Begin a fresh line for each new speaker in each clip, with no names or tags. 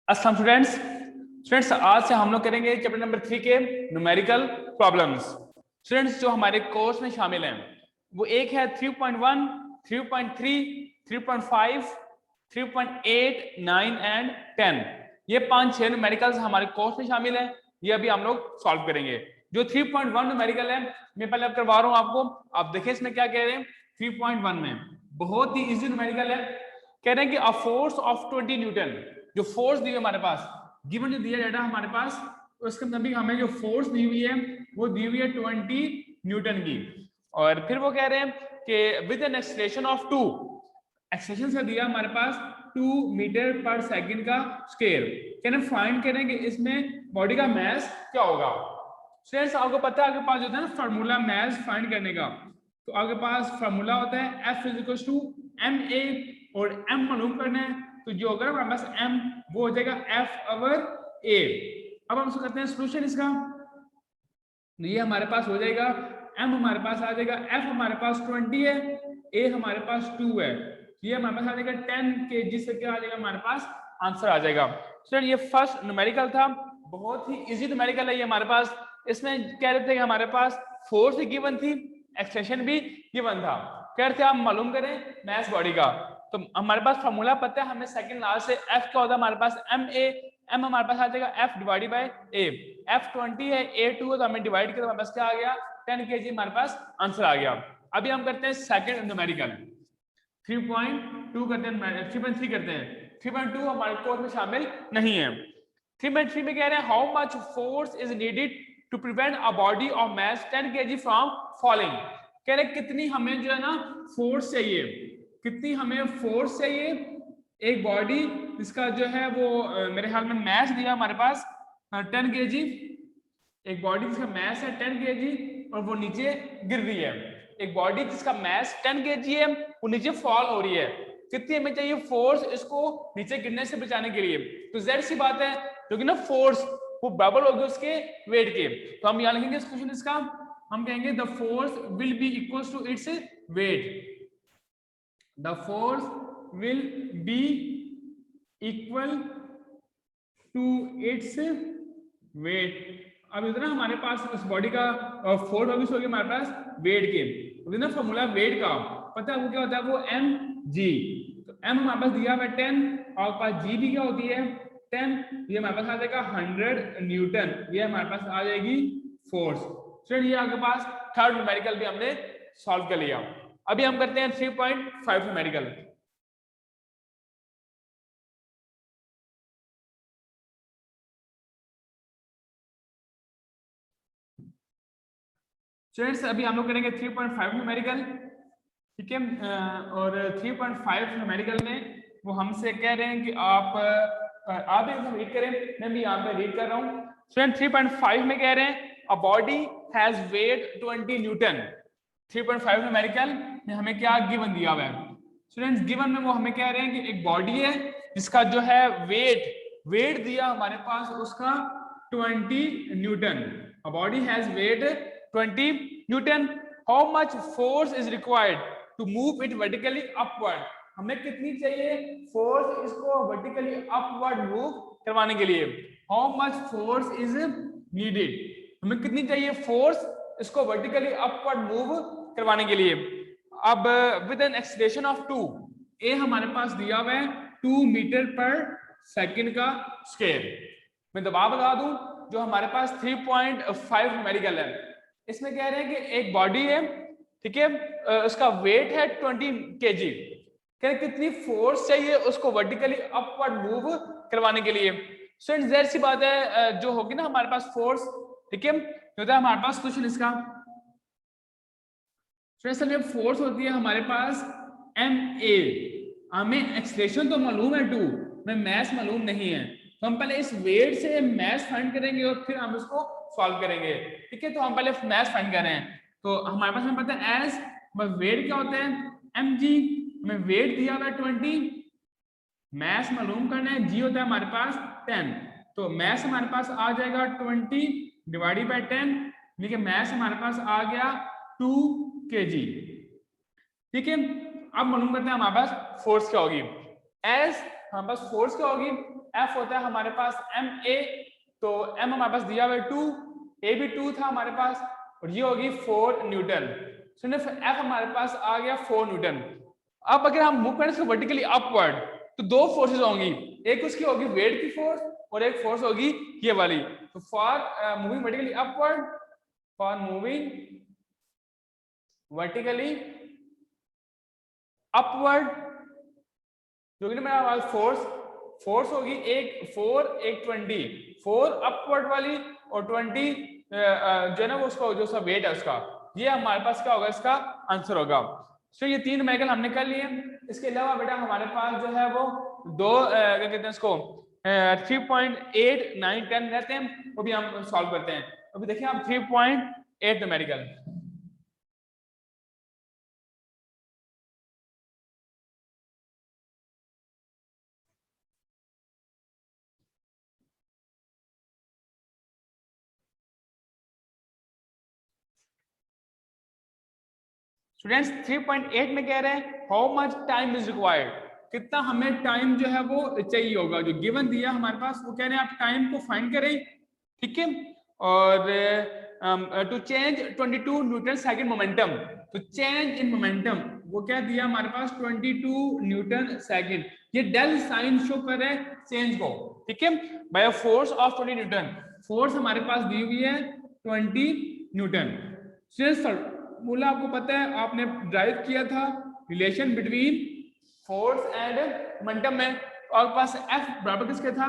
अस्सलाम स्टूडेंट्स आज से हम लोग करेंगे चैप्टर नंबर 3 के न्यूमेरिकल प्रॉब्लम्स। स्टूडेंट्स जो हमारे कोर्स में शामिल हैं वो एक है 3.1, 3.3, 3.5, 3.8, 9 एंड 10। ये 5-6 न्यूमेरिकल्स हमारे कोर्स में शामिल हैं। ये अभी हम लोग सॉल्व करेंगे। जो 3.1 न्यूमेरिकल है मैं पहले अब करवा रहा हूँ आपको। आप देखिए इसमें क्या कह रहे हैं। 3.1 में बहुत ही इजी न्यूमेरिकल है। कह रहे हैं कि अ फोर्स ऑफ 20 न्यूटन, जो फोर्स दी हुई हमारे पास गिवन जो दिया डाटा हमारे पास, तो उसके मुताबिक हमें जो फोर्स दी हुई है वो दी हुई है 20 न्यूटन की। और फिर वो कह रहे हैं कि with an acceleration of 2, acceleration से दिया हमारे पास 2 मीटर पर सेकंड का स्क्वायर। कहने फाइंड करें कि इसमें बॉडी का मास क्या होगा। स्टूडेंट्स आपको पता है आपके पास जो है ना फार्मूला मास फाइंड करने का, तो आपके पास फार्मूला होता है F इज टू ma और m मालूम करना है, तो जो अगर हमारे पास m वो हो जाएगा F/A। अब हम इसको करते हैं सोल्यूशन इसका। तो ये हमारे पास हो जाएगा m हमारे पास आ जाएगा, F हमारे पास 20 है, A हमारे पास 2 है, ये हमारे पास आ जाएगा 10 kg से क्या आ जाएगा हमारे पास आंसर आ जाएगा। सर ये फर्स्ट न्यूमेरिकल था, बहुत ही इजी न्यूमेरिकल है ये हमारे पास। इसमें कह रहे थे कि हमारे पास फोर्स भी गिवन थी, एक्सटेंशन भी गिवन था। कह रहे थे आप मालूम करें मास बॉडी का, तो हमारे पास फॉर्मूला पता है हमें सेकंड लास्ट से F क्या होता है हमारे पास ma, m हमारे पास आ जाएगा F divided by A। F 20 है, A 2 है, तो हमें डिवाइड किया तो हमारे पास क्या आ गया 10 kg हमारे पास आंसर आ गया। अभी हम करते हैं सेकंड न्यूमेरिकल 3.2 करते हैं, 3.3 करते हैं। 3.2 हमारे कोर्स में शामिल नहीं है। 3.3 में कह रहे हैं how much force is needed to prevent a body of mass 10 kg from falling. कह रहे कितनी हमें जो है ना फोर्स चाहिए, कितनी हमें फोर्स चाहिए एक बॉडी जिसका जो है वो मेरे ख्याल में मास दिया हमारे पास 10 kg। एक बॉडी जिसका मास है 10 kg और वो नीचे गिर रही है। एक बॉडी जिसका मास 10 kg है वो नीचे फॉल हो रही है, कितनी हमें चाहिए फोर्स इसको नीचे गिरने से बचाने के लिए। तो ज़ाहिर सी बात है क्योंकि ना फोर्स वो बराबर होगी उसके वेट के, तो हम यहाँ लिखेंगे इस क्वेश्चन इसका, हम कहेंगे the force will be equal to its weight. The force will be equal to its weight. अब इतना हमारे पास इस बॉडी का फोर्स ऑब्वियस हो गया हमारे पास वेट के, ना फॉर्मूला वेट का पता है वो क्या होता है, वो mg। तो m हमारे पास दिया हुआ है 10 और पास g भी क्या होती है 10, ये हमारे पास आ जाएगा 100 न्यूटन, ये हमारे पास आ जाएगी फोर्स। चलिए ये आपके पास थर्ड न्यूमेरिकल भी हमने सॉल्व कर लिया। अभी हम करते हैं 3.5 न्यूमेरिकल। स्टूडेंट्स अभी हम लोग करेंगे 3.5 न्यूमेरिकल, ठीक है। और 3.5 न्यूमेरिकल में वो हमसे कह रहे हैं कि आप भी रीड करें, मैं भी यहाँ पे रीड कर रहा हूँ। स्टूडेंट 3.5 में कह रहे हैं a body has weight 20 newton. 3.5 numerical में हमें क्या गिवन दिया हुआ है। स्टूडेंट्स गिवन में वो हमें कह रहे हैं कि एक बॉडी है जिसका जो है वेट दिया हमारे पास उसका 20 newton. A body has weight 20 newton. How much force is required to move it vertically upward. हमें कितनी चाहिए फोर्स इसको वर्टिकली अपवर्ड मूव करवाने के लिए। How much force is needed, हमें कितनी चाहिए फोर्स इसको वर्टिकली अपवर्ड मूव करवाने के लिए। अब विद एन एक्सेलरेशन ऑफ 2, ए हमारे पास दिया हुआ है 2 मीटर पर सेकंड का स्क्वायर। मैं दबाव बता दूं जो हमारे पास 3.5 न्यूमेरिकल है, इसमें कह रहे हैं कि एक बॉडी है, ठीक है, उसका वेट है 20 kg। कह रहे कितनी फोर्स चाहिए उसको वर्टिकली अपवर्ड मूव करवाने के लिए। स्टूडेंट ज़ाहिर सी बात है जो होगी ना हमारे पास फोर्स, ठीक है, जो है हमारे पास क्वेश्चन इसका फोर्स होती है हमारे पास ma। हमें एक्सलेशन तो मालूम है 2, में मैथ मालूम नहीं है, तो हम पहले इस वेट से मैथ फाइंड करेंगे और फिर हम इसको सॉल्व करेंगे, ठीक है। तो हम पहले मैथ फाइंड कर रहे हैं, तो हमारे पास हमें पता है एस वेट क्या होता है mg, हमें वेट दिया हुआ है 20, मैथ मालूम करना है, जी होता है हमारे पास 10, तो मैथ हमारे पास आ जाएगा 20 डिवाइडेड बाय 10, देखिए मैथ हमारे पास आ गया 2 kg, ठीक है। अब मालूम करते हैं हमारे पास फोर्स क्या होगी। एस हमारे पास फोर्स क्या होगी, F होता है हमारे पास MA, तो M हमारे पास दिया हुआ है 2, A भी 2 था हमारे पास, और ये होगी 4 न्यूटन। सिर्फ F हमारे पास आ गया 4 न्यूटन। अब अगर हम मूव करें इसको वर्टिकली अपवर्ड, तो दो फोर्सेस होंगी, एक उसकी होगी वेट की फोर्स और एक फोर्स होगी ये वाली। तो for moving vertically upward, for moving vertically upward, जो कि मेरा पास फोर्स होगी एक 4 एक 20, 4 अपवर्ड वाली और 20 जो है ना वो उसका जो सा वेट है उसका, ये हमारे पास क्या होगा, इसका आंसर होगा। तो ये 3 न्यूमेरिकल हमने कर लिए। इसके अलावा बेटा हमारे पास जो है वो दो क्या कहते हैं इसको 3.8 9 10 रहते हैं, वो भी हम सॉल्व करते हैं। अभी देखिए आप 3.8 न्यूमेरिकल, स्टूडेंट्स 3.8 में कह रहे हैं how much time is required, कितना हमें टाइम जो है वो चाहिए होगा। जो गिवन दिया हमारे पास वो कह रहे हैं आप टाइम को फाइंड करें, ठीक है। और to change 22 newton second momentum, तो चेंज इन मोमेंटम वो क्या दिया हमारे पास 22 न्यूटन सेकंड, ये डेल साइन शो कर रहे हैं चेंज को, ठीक है। By force of 20 newton, force हमारे पास दी हुई है 20 न्यूटन। फॉर्मूला आपको पता है, आपने ड्राइव किया था relation between force and momentum में, और पास F बराबर किसके था,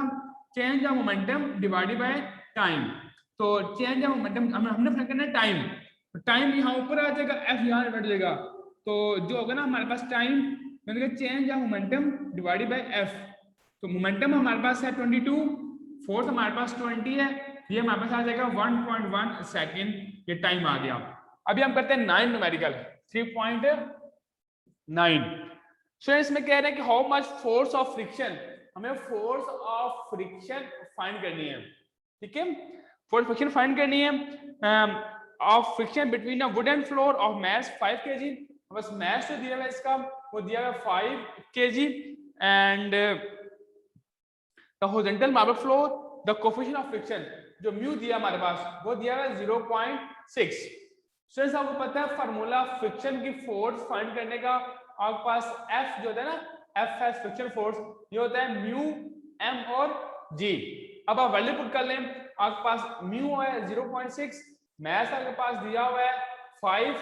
change of momentum divided by time. तो चेंज ऑफ मोमेंटम हमने फाइंड करना है टाइम, तो टाइम यहाँ ऊपर आ जाएगा, F यहाँ बैठ जाएगा, तो जो होगा ना हमारे पास टाइम मैंने change of momentum divided by F। तो मोमेंटम हमारे पास है 22, फोर्स हमारे पास 20 है, ये हमारे पास आ जाएगा 1.1 सेकेंड, ये टाइम आ गया। अभी हम करते हैं 9 न्यूमेरिकल 3.9। सो इसमें कह रहे हैं कि how much force of friction, हमें फोर्स ऑफ फ्रिक्शन फाइंड करनी है, ठीक है। फोर्स फ्रिक्शन फाइंड करनी है of friction between a wooden floor of mass 5 kg, बस मास जो दिया हुआ है इसका वो दिया हुआ है 5 kg, and the horizontal marble floor the coefficient of friction जो म्यू दिया हमारे पास वो दिया हुआ है 0.6। स्टूडेंट्स आपको पता है फार्मूला फ्रिक्शन की फोर्स फाइंड करने का, आपके पास F जो होता है ना, F है फ्रिक्शन फोर्स, ये होता है म्यू M और G। अब आप वैल्यू पुट कर लें, आपके पास म्यू है 0.6, मास आपके पास दिया हुआ है 5,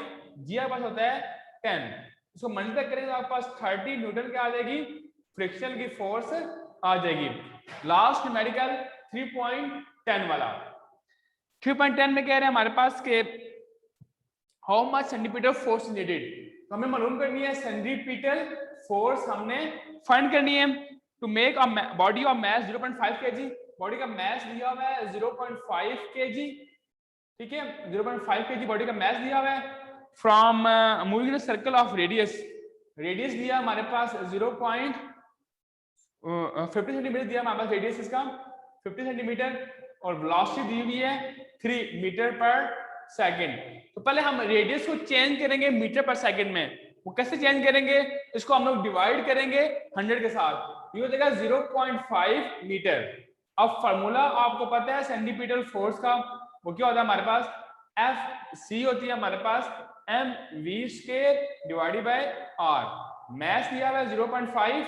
G आपके पास होता है 10, इसको मल्टीप्लाई करेंगे तो आपके पास 30 न्यूटन क्या आ जाएगी, फ्रिक्शन की फोर्स आ जाएगी। लास्ट न्यूमेरिकल 3.10 वाला, 3.10 में कह रहे हैं हमारे पास के how much centimetre force needed, तो हमें मालूम करनी है सेंटीमीटर फोर्स हमने फाइंड करनी है to make a body of mass 0.5 kg, body का मास दिया हुआ है 0.5 kg, ठीक है, 0.5 kg बॉडी का मास दिया हुआ है। From moving the circle of radius, radius दिया हमारे पास 0.50 सेंटीमीटर दिया हमारे पास रेडियस इसका 50 सेंटीमीटर, और वेलोसिटी दी हुई है 3 मीटर पर सेकंड। तो पहले हम रेडियस को चेंज करेंगे मीटर पर सेकंड में, वो कैसे चेंज करेंगे, इसको हम लोग डिवाइड करेंगे 100 के साथ, ये हो जाएगा 0.5 मीटर। अब फार्मूला आपको पता है सेंटीमीटर फोर्स का, वो क्या होता है हमारे पास F C होती है हमारे पास mv² डिवाइडेड बाय r, मास दिया हुआ है 0.5,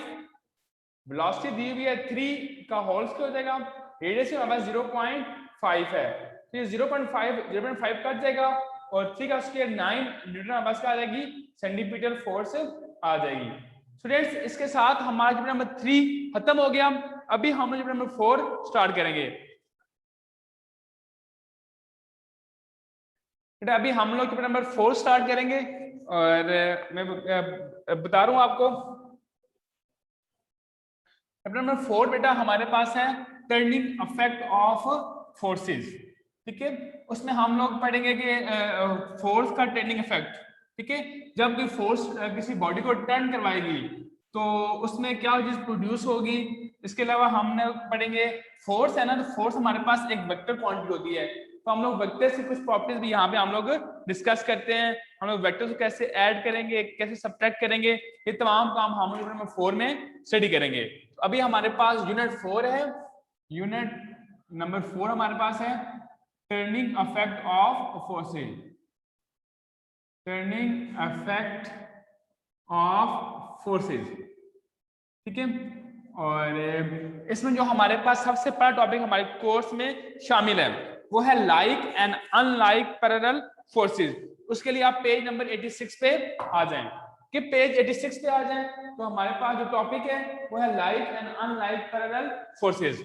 वेलोसिटी दी हुई है 3 का होल स्क्वायर हो जाएगा, रेडियस हमारे पास 0.5 है, तो ये 0.5 कट जाएगा और 3 का स्क्वायर 9 न्यूटन हमारे पास आ जाएगी, सेंटीमीटर फोर्स आ जाएगी। स्टूडेंट्स इसके साथ हमारा चैप्टर नंबर 3 खत्म हो गया। अभी हम लोग चैप्टर नंबर 4 स्टार्ट करेंगे। अभी हम लोग चैप्टर नंबर 4 स्टार्ट करेंगे, और मैं बता रहा हूं आपको चैप्टर नंबर 4 बेटा हमारे पास है टर्निंग इफेक्ट ऑफ फोर्सेस, ठीक है। उसमें हम लोग पढ़ेंगे कि फोर्स का टर्निंग इफेक्ट, ठीक है। जब कोई फोर्स किसी बॉडी को टर्न करवाएगी तो उसमें क्या चीज प्रोड्यूस होगी। इसके अलावा हमने पढ़ेंगे फोर्स है ना, तो फोर्स हमारे पास एक वेक्टर क्वांटिटी होती है, तो हम लोग वेक्टर्स की कुछ प्रॉपर्टीज भी यहाँ पे हम लोग डिस्कस करते हैं। हम लोग वेक्टर्स को कैसे ऐड करेंगे, कैसे सब्ट्रैक्ट करेंगे, ये तमाम काम हम लोग नंबर 4 में स्टडी करेंगे। तो अभी हमारे पास यूनिट 4 है, यूनिट नंबर 4 हमारे पास है turning effect of forces, turning effect of forces, ठीक है। और इसमें जो हमारे पास सबसे पहला टॉपिक हमारे कोर्स में शामिल है वो है like and unlike parallel forces. उसके लिए आप पेज नंबर 86 पे आ जाएं, कि पेज 86 पे आ जाएं तो हमारे पास जो टॉपिक है वो है like and unlike parallel forces.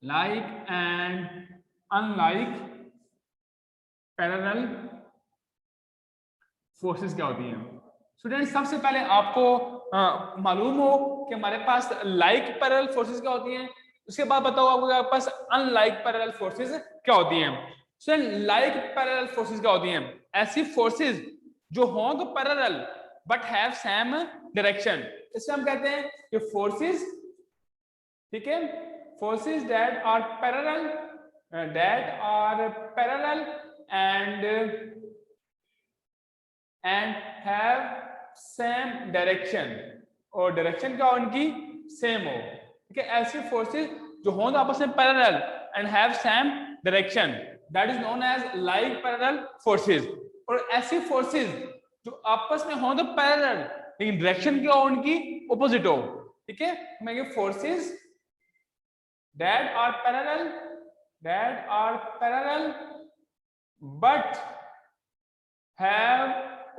Like and unlike parallel forces क्या होती हैं। स्टूडेंट सबसे पहले आपको मालूम हो कि हमारे पास लाइक पैरेलल फोर्सेस क्या होती हैं, उसके बाद बताओ आपके पास अनलाइक पैरेलल फोर्सेस क्या होती हैं। स्टूडेंट लाइक पैरेलल फोर्सेस क्या होती हैं, ऐसी फोर्सेस जो हों तो parallel but have same direction, इसे हम कहते हैं कि फोर्सेस, ठीक है, forces that are parallel and have same direction, और डायरेक्शन क्या उनकी सेम हो, ठीक है। ऐसी फोर्सेस जो हों तो आपस में parallel and have same direction, that is known as like parallel forces. और ऐसी फोर्सेस जो आपस में हों तो पैरेलल लेकिन डायरेक्शन क्या हो उनकी ऑपोजिट हो, ठीक है। मैं forces that are parallel but have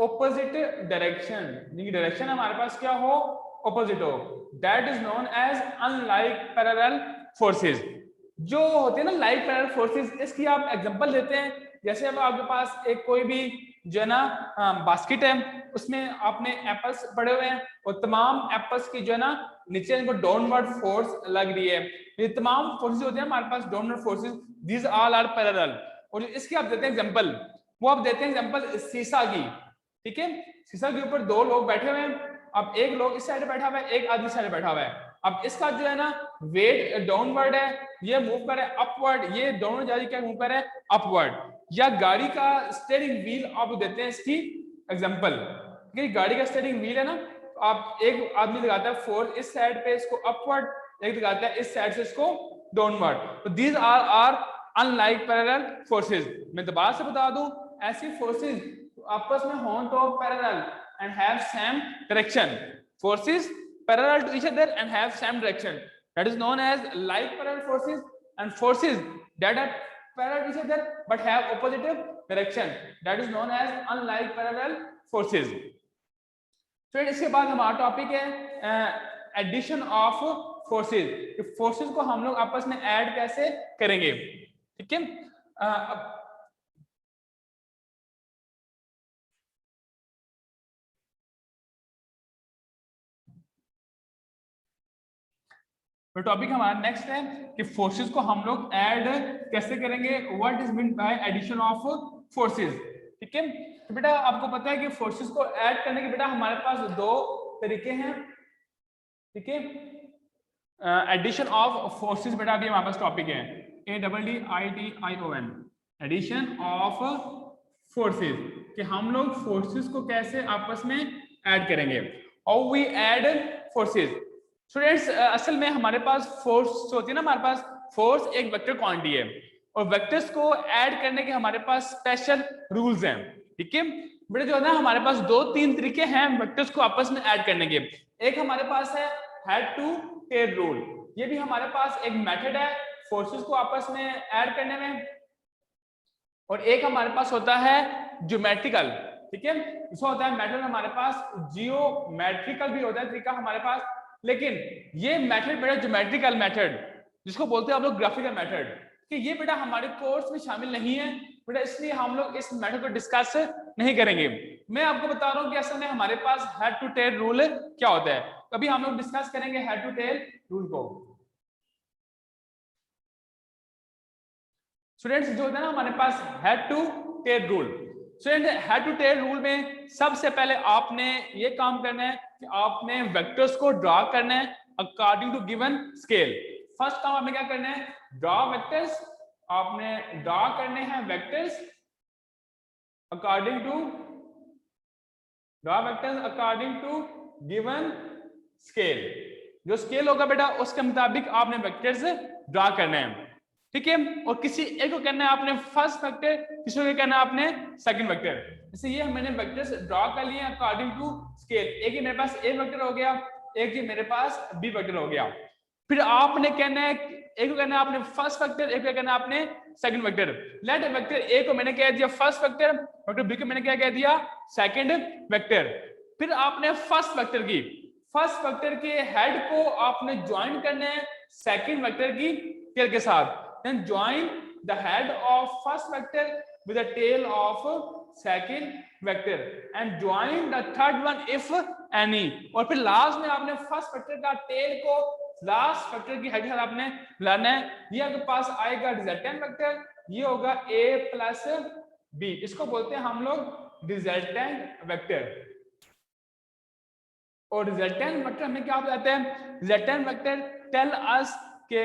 opposite direction, direction हमारे पास क्या हो, ऑपोजिट हो, that is known as unlike parallel forces. जो होते हैं ना लाइक पैरेलल फोर्सेस, इसकी आप एग्जांपल देते हैं, जैसे अब आपके पास एक कोई भी जो है ना बास्केट है, उसमें आपने एप्पल्स पड़े हुए हैं और तमाम एप्पल्स की जो है ना नीचे इनको डाउनवर्ड फोर्स लग रही है। ये तमाम फोर्सेस होते हैं हमारे पास downward forces, these all are parallel. और इसकी आप देते हैं एग्जांपल, वो आप देते हैं एग्जांपल शीशा की, ठीक है। शीशा के ऊपर दो लोग बैठे हुए हैं, अब एक लोग इस साइड बैठा हुआ है, एक आदमी साइड बैठा हुआ है। अब इसका जो है ना वेट डाउनवर्ड है, ये मूव कर रहा है अपवर्ड, ये डाउनवर्ड जा रही क्या मूव कर रहा है अपवर्ड। या गाड़ी का स्टीयरिंग व्हील आप देते हैं इसकी एग्जांपल, कि गाड़ी का स्टीयरिंग व्हील है ना, तो आप एक आदमी लगाता है फोर्स इस साइड पे इसको अपवर्ड, एक लगाता है इस साइड से इसको डाउनवर्ड। तो these are unlike parallel forces. मैं दोबारा से बता दूं, ऐसी फोर्सेस आपस में हों तो parallel and have same direction, forces parallel to each other and have same direction, that is known as like parallel forces. And forces that are parallel to each other but have opposite direction, that is known as unlike parallel forces. फिर इसके बाद हमारा topic है addition of forces. Forces को हम लोग आपस में ऐड कैसे करेंगे, ठीक है। तो टॉपिक हमारा नेक्स्ट है कि फोर्सेस को हम लोग ऐड कैसे करेंगे, what is mean by addition of forces, ठीक है। तो बेटा आपको पता है कि फोर्सेस को ऐड करने के बेटा हमारे पास दो तरीके हैं, ठीक है। एडिशन ऑफ फोर्सेस बेटा अभी हमारे पास टॉपिक है ADDITION, एडिशन ऑफ फोर्सेस, कि हम लोग फोर्सेस को कैसे आपस में ऐड करेंगे। How we add forces. Students असल में हमारे पास फोर्स होती है ना, हमारे पास फोर्स एक वेक्टर क्वांटिटी है और वेक्टर्स को ऐड करने के हमारे पास स्पेशल रूल्स हैं, ठीक है। बेटा जो है ना हमारे पास दो तीन तरीके हैं वेक्टर्स को आपस में ऐड करने के। एक हमारे पास है हेड टू टेल रूल, ये भी हमारे पास एक मेथड है फोर्सेस को आपस में ऐड करने में। और एक हमारे पास होता है ज्योमेट्रिकल, ठीक है, इसको होता है मेथड हमारे पास, जियोमेट्रिकल भी होता है तरीका हमारे पास, लेकिन ये मेथड बेटा ज्योमेट्रिकल मेथड जिसको बोलते हैं हम लोग ग्राफिकल मेथड, कि ये बेटा हमारे कोर्स में शामिल नहीं है बेटा, इसलिए हम लोग इस मेथड को डिस्कस नहीं करेंगे। मैं आपको बता रहा हूँ कि असल में हमारे पास हेड टू टेल रूल क्या होता है, कभी हम लोग डिस्कस करेंगे हेड टू टेल रूल को। स्टूडेंट्स जो होता है ना हमारे पास head to tail rule, student head to tail rule में सबसे पहले आपने ये काम करना है कि आपने वेक्टर्स को ड्रा करना है according to given scale. First काम आपने क्या करना है, ड्रॉ वेक्टर्स, आपने ड्रॉ करने हैं vectors according to, draw vectors according to given scale, जो स्केल होगा बेटा उसके मुताबिक आपने वेक्टर्स ड्रॉ करने हैं, ठीक है। और किसी एक को करना है आपने फर्स्ट वेक्टर, किसी को करना है आपने सेकंड वेक्टर। जैसे ये मैंने वेक्टर्स ड्रॉ कर लिए अकॉर्डिंग टू स्केल, एक ही मेरे पास ए वेक्टर हो गया, एक ही मेरे पास बी वेक्टर हो गया। फिर आपने कहना है, एक को कहना है आपने फर्स्ट वेक्टर, एक को कहना है आपने second vector. Let vector A को मैंने कह दिया फर्स्ट वेक्टर, वेक्टर बी को मैंने क्या कह दिया सेकंड वेक्टर। फिर आपने फर्स्ट वेक्टर के हेड को आपने ज्वाइन करना है सेकंड वेक्टर की टेल के साथ, then join the head of first vector with the tail of second vector and join the third one if any। और फिर लास्ट में आपने फर्स्ट वेक्टर का टेल को लास्ट वेक्टर की हेड के साथ आपने लाना है। ये आपके पास आएगा रिजल्टेंट वेक्टर, ये होगा a प्लस b, इसको बोलते हैं हम लोग रिजल्टेंट वेक्टर। और रिजल्टेंट वेक्टर हमें क्या बताते हैं, रिजल्टेंट वेक्टर टेल अस के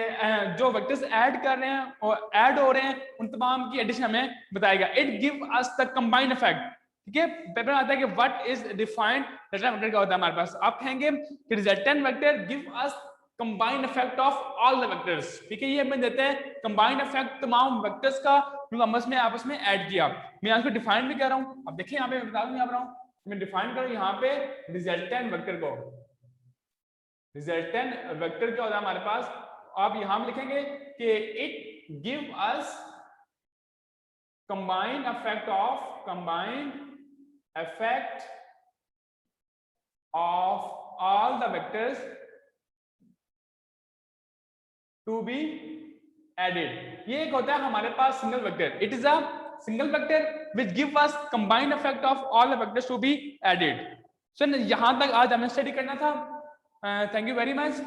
जो वेक्टर्स ऐड कर रहे हैं और ऐड हो रहे हैं उन तमाम की एडिशन हमें बताएगा। It give us the combined effect, ठीक है। पेपर में आता है कि what is defined resultant vector, क्या होता है हमारे पास, आप कहेंगे कि resultant vector give us combined effect of all the vectors, ठीक है। ये हमें देते हैं कंबाइंड इफेक्ट तमाम वेक्टर्स का जो हम आपस में ऐड किया। मैं यहाँ पे डिफाइन भी कर रहा हूँ, अब देखिए यहाँ पे बता दूं, यहाँ मैं डिफाइन करूँ यहाँ पे रिजल्टेंट वेक्टर को। रिजल्टेंट वेक्टर क्या होता है हमारे पास, आप यहां में लिखेंगे कि it give us combined effect of all the vectors to be added. ये एक होता है हमारे पास single vector, it is a single vector which give us combined effect of all the vectors to be added. So यहां तक आज हमें स्टडी करना था। Thank you very much.